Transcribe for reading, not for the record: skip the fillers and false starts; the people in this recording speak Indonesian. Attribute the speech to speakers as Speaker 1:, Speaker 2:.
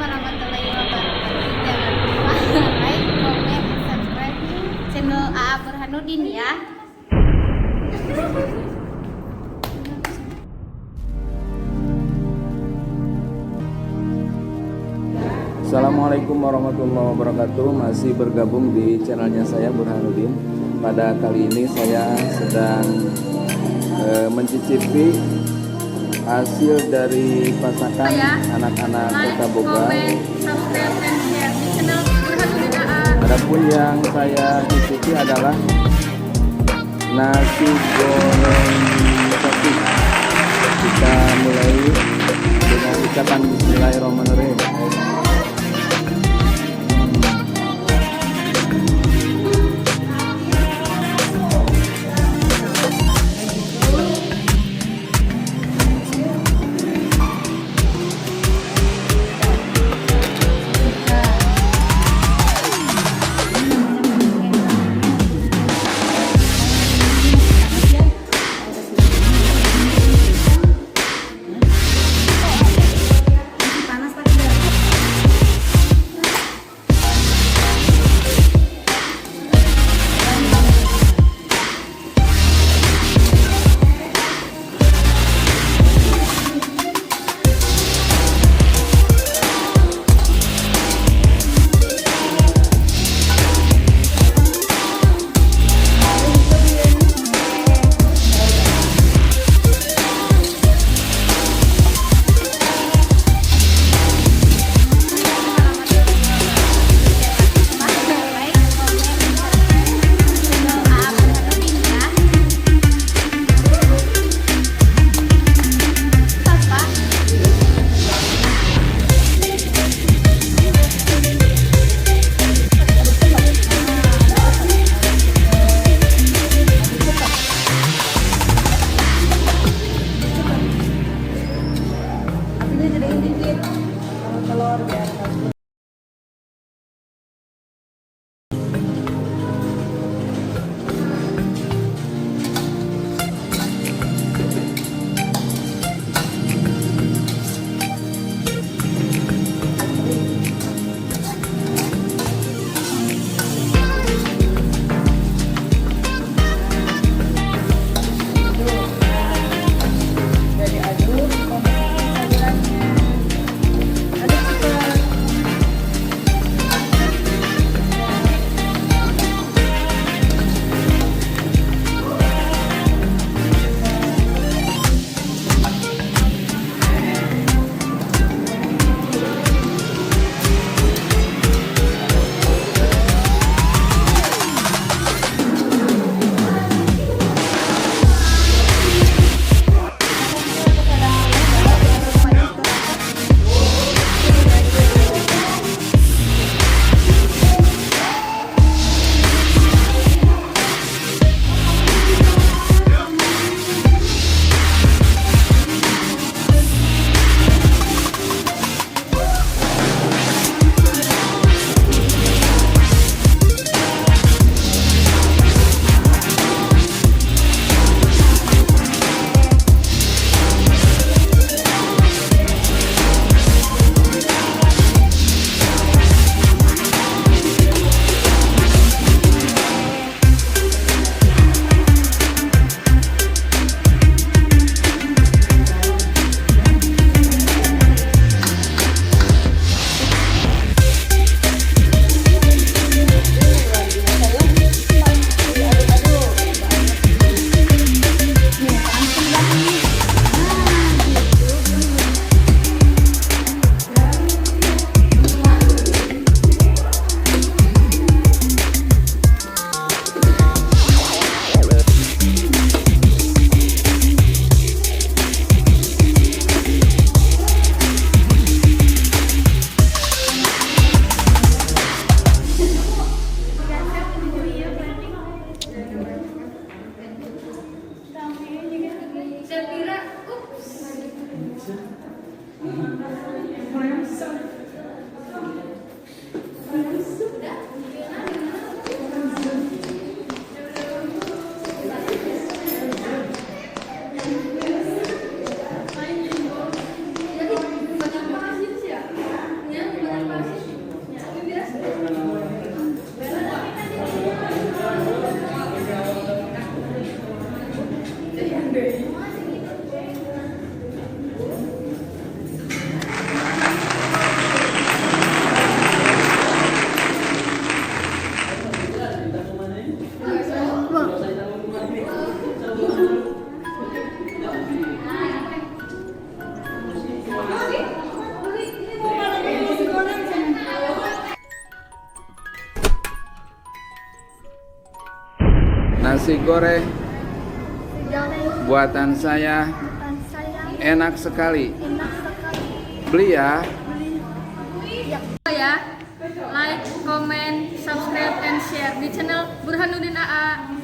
Speaker 1: warahmatullahi wabarakatuh. Jangan lupa like, komen, subscribe channel AA Burhanudin ya.
Speaker 2: Assalamualaikum warahmatullahi wabarakatuh. Masih bergabung di channelnya saya Burhanudin. Pada kali ini saya sedang mencicipi hasil dari masakan anak-anak Kota Bogor. Adapun yang saya cicipi adalah nasi goreng sosis. Kita mulai dengan ucapan Bismillahirrahmanirrahim. nasi goreng
Speaker 1: Goreng
Speaker 2: buatan saya
Speaker 1: bukan saya
Speaker 2: enak sekali.
Speaker 1: enak sekali.
Speaker 2: Beli ya.
Speaker 1: Ya, like, comment, subscribe, and share di channel burhanudinaa.